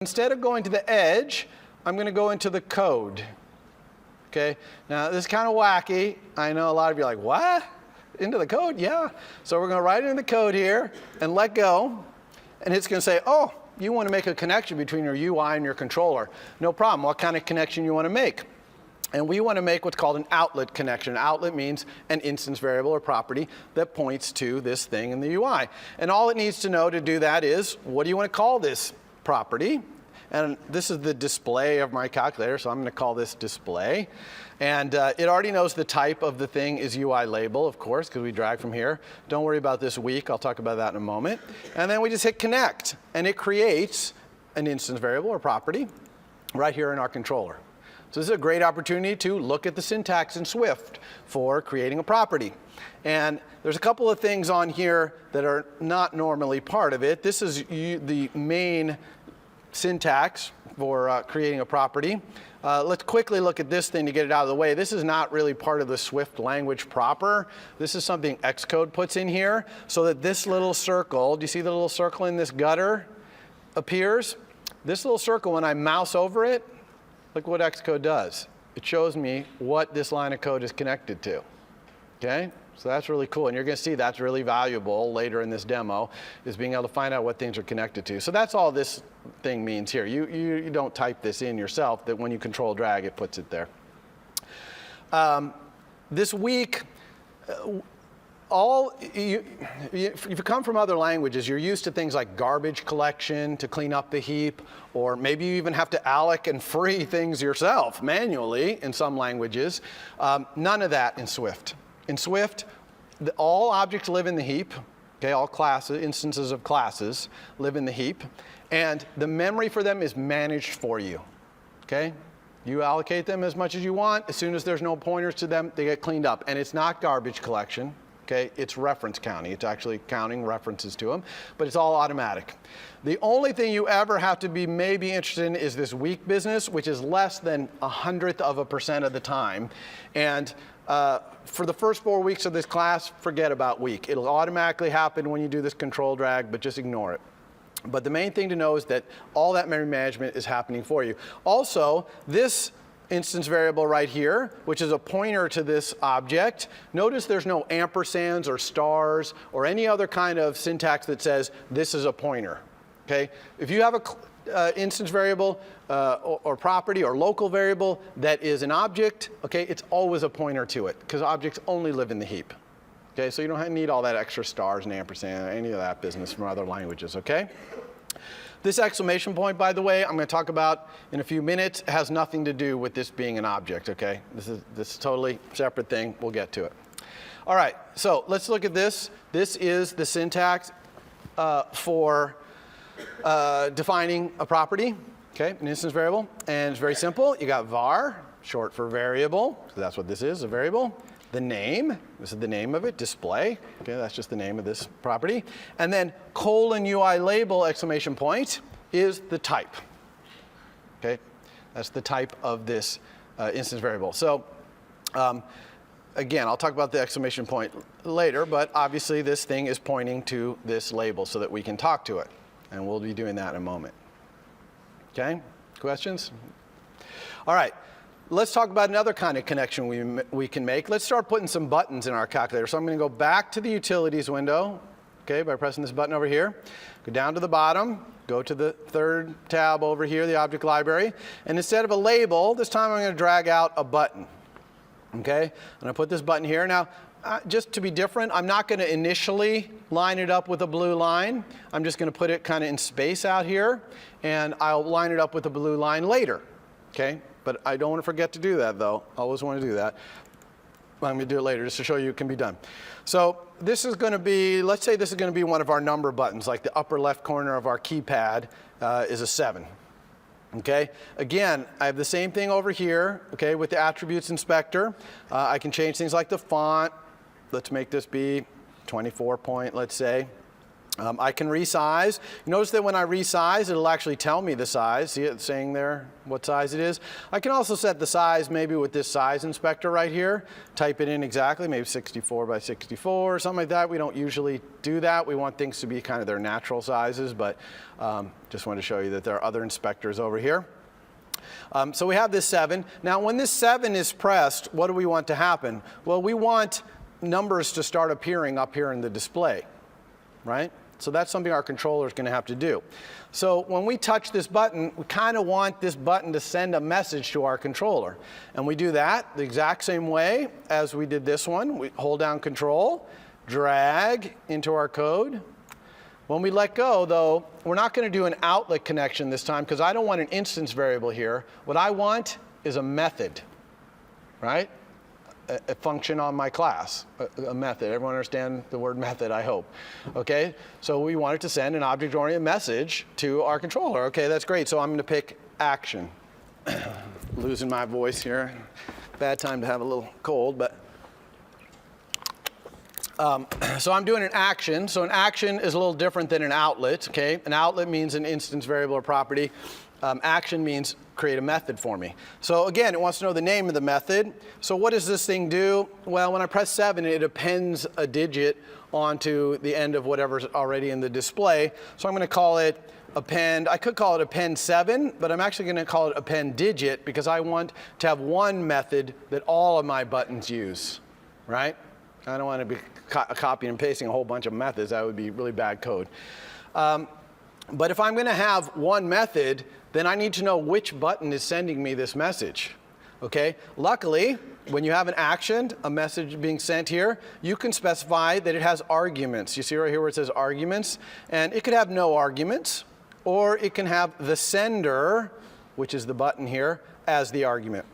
Instead of going to the edge, I'm going to go into the code. Okay, now this is kind of wacky. I know a lot of you are like, what? Into the code? Yeah. So we're going to write it in the code here and let go. And it's going to say, oh, you want to make a connection between your UI and your controller. No problem. What kind of connection you want to make? And we want to make what's called an outlet connection. Outlet means an instance variable or property that points to this thing in the UI. And all it needs to know to do that is, what do you want to call this property? And this is the display of my calculator, so I'm going to call this display. And it already knows the type of the thing is UI label, of course, because we drag from here. Don't worry about this weak. I'll talk about that in a moment. And then we just hit connect, and it creates an instance variable or property right here in our controller. So this is a great opportunity to look at the syntax in Swift for creating a property. And there's a couple of things on here that are not normally part of it. This is the main syntax for creating a property. Let's quickly look at this thing to get it out of the way. This is not really part of the Swift language proper. This is something Xcode puts in here so that this little circle, do you see the little circle in this gutter appears? This little circle, when I mouse over it, look what Xcode does. It shows me what this line of code is connected to. Okay? So that's really cool, and you're going to see that's really valuable later in this demo, is being able to find out what things are connected to. So that's all this thing means here. You don't type this in yourself, that when you control drag, it puts it there. This week, if you come from other languages, you're used to things like garbage collection to clean up the heap, or maybe you even have to alloc and free things yourself manually in some languages. None of that in Swift. In Swift, all objects live in the heap. Okay, all classes, instances of classes live in the heap, and the memory for them is managed for you. Okay, you allocate them as much as you want. As soon as there's no pointers to them, they get cleaned up, and it's not garbage collection. Okay, it's reference counting. It's actually counting references to them, but it's all automatic. The only thing you ever have to be maybe interested in is this weak business, which is less than 1/100% of the time, and for the first 4 weeks of this class, forget about weak. It'll automatically happen when you do this control drag, but just ignore it. But the main thing to know is that all that memory management is happening for you. Also, this instance variable right here, which is a pointer to this object, notice there's no ampersands or stars or any other kind of syntax that says this is a pointer. Okay? If you have a instance variable or property or local variable that is an object, okay, it's always a pointer to it, because objects only live in the heap. Okay, so you don't need all that extra stars and ampersand or any of that business from other languages, okay? This exclamation point, by the way, I'm going to talk about in a few minutes, has nothing to do with this being an object, okay? This is a totally separate thing. We'll get to it. All right, so let's look at this. This is the syntax for defining a property, okay, an instance variable, and it's very simple. You got var, short for variable, so that's what this is, a variable. The name, this is the name of it, display, okay, that's just the name of this property. And then :UI label exclamation point is the type, okay? That's the type of this instance variable. So again, I'll talk about the exclamation point later, but obviously this thing is pointing to this label so that we can talk to it. And we'll be doing that in a moment. Okay? Questions? All right. Let's talk about another kind of connection we can make. Let's start putting some buttons in our calculator. So I'm going to go back to the utilities window, okay, by pressing this button over here. Go down to the bottom. Go to the third tab over here, the object library. And instead of a label, this time I'm going to drag out a button. Okay? I'm going to put this button here. Now, just to be different, I'm not going to initially line it up with a blue line. I'm just going to put it kind of in space out here, and I'll line it up with a blue line later. Okay? But I don't want to forget to do that, though. I always want to do that. I'm going to do it later just to show you it can be done. So this is going to be, let's say this is going to be one of our number buttons, like the upper left corner of our keypad is a 7. Okay? Again, I have the same thing over here, okay, with the attributes inspector. I can change things like the font. Let's make this be 24 point, let's say. I can resize. Notice that when I resize, it'll actually tell me the size. See it saying there what size it is? I can also set the size maybe with this size inspector right here. Type it in exactly, maybe 64 by 64 or something like that. We don't usually do that. We want things to be kind of their natural sizes, but just want to show you that there are other inspectors over here. So we have this 7. Now when this 7 is pressed, what do we want to happen? Well, we want numbers to start appearing up here in the display, right? So that's something our controller is going to have to do. So when we touch this button, we kind of want this button to send a message to our controller. And we do that the exact same way as we did this one. We hold down Control, drag into our code. When we let go, though, we're not going to do an outlet connection this time because I don't want an instance variable here. What I want is a method, right? A function on my class, a method. Everyone understand the word method, I hope. Okay, so we wanted to send an object-oriented message to our controller. Okay, that's great. So I'm going to pick action. Losing my voice here. Bad time to have a little cold, but. So I'm doing an action. So an action is a little different than an outlet. Okay, an outlet means an instance variable or property. Action means create a method for me. So again, it wants to know the name of the method. So what does this thing do? Well, when I press 7, it appends a digit onto the end of whatever's already in the display. So I'm going to call it append. I could call it append 7, but I'm actually going to call it append digit because I want to have one method that all of my buttons use, right? I don't want to be copying and pasting a whole bunch of methods. That would be really bad code. But if I'm going to have one method, then I need to know which button is sending me this message. Okay? Luckily, when you have an action, a message being sent here, you can specify that it has arguments. You see right here where it says arguments? And it could have no arguments, or it can have the sender, which is the button here, as the argument.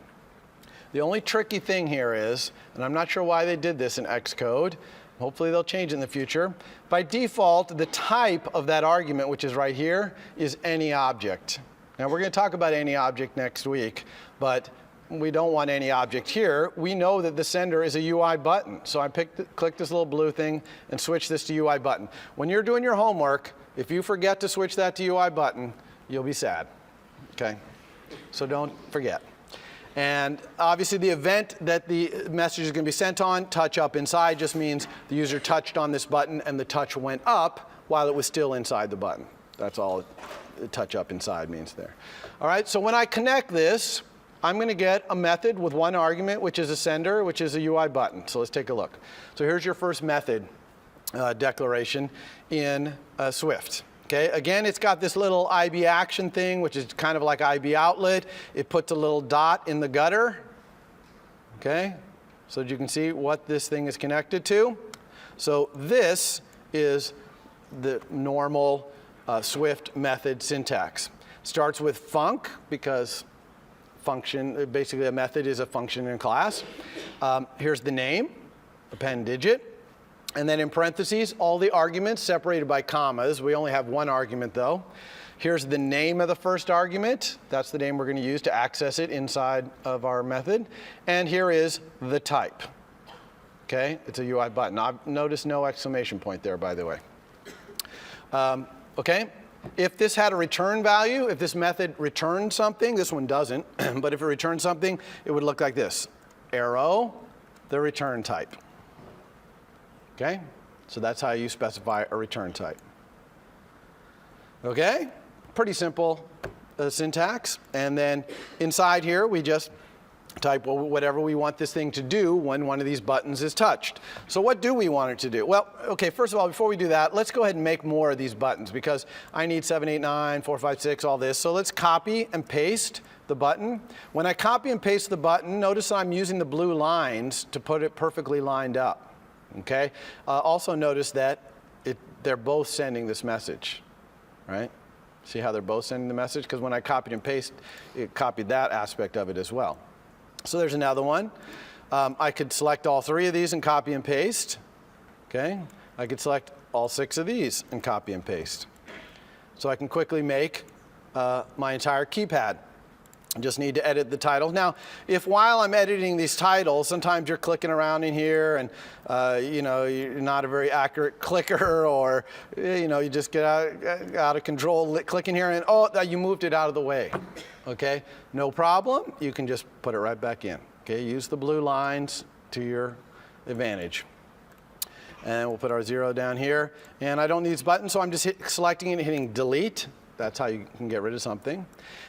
The only tricky thing here is, and I'm not sure why they did this in Xcode, hopefully they'll change in the future. By default, the type of that argument, which is right here, is any object. Now we're going to talk about any object next week, but we don't want any object here. We know that the sender is a UI button. So I click this little blue thing and switch this to UI button. When you're doing your homework, if you forget to switch that to UI button, you'll be sad. Okay? So don't forget. And obviously the event that the message is going to be sent on, touch up inside, just means the user touched on this button and the touch went up while it was still inside the button. That's all touch up inside means there. All right, so when I connect this, I'm going to get a method with one argument, which is a sender, which is a UI button. So let's take a look. So here's your first method declaration in Swift. Okay, again, it's got this little IB action thing, which is kind of like IB outlet. It puts a little dot in the gutter, okay, so that you can see what this thing is connected to. So this is the normal Swift method syntax. Starts with func, because function, basically a method is a function in a class. Here's the name, append digit. And then in parentheses, all the arguments separated by commas. We only have one argument, though. Here's the name of the first argument. That's the name we're going to use to access it inside of our method. And here is the type. Okay, it's a UI button. I've noticed no exclamation point there, by the way. Okay, if this had a return value, if this method returned something, this one doesn't, but if it returned something, it would look like this. Arrow, the return type. Okay, so that's how you specify a return type. Okay, pretty simple syntax. And then inside here, we just type whatever we want this thing to do when one of these buttons is touched. So what do we want it to do? Well, okay, first of all, before we do that, let's go ahead and make more of these buttons because I need 7, 8, 9, 4, 5, 6, all this. So let's copy and paste the button. When I copy and paste the button, notice I'm using the blue lines to put it perfectly lined up. Okay. Also notice that they're both sending this message, right? See how they're both sending the message? Because when I copied and pasted, it copied that aspect of it as well. So there's another one. I could select all 3 of these and copy and paste. Okay. I could select all 6 of these and copy and paste. So I can quickly make my entire keypad. Just need to edit the title. Now, if while I'm editing these titles, sometimes you're clicking around in here and you know, you're not a very accurate clicker, or you know, you just get out of control clicking here and oh, you moved it out of the way. Okay, no problem. You can just put it right back in. Okay, use the blue lines to your advantage. And we'll put our 0 down here. And I don't need this button, so I'm just selecting it and hitting delete. That's how you can get rid of something.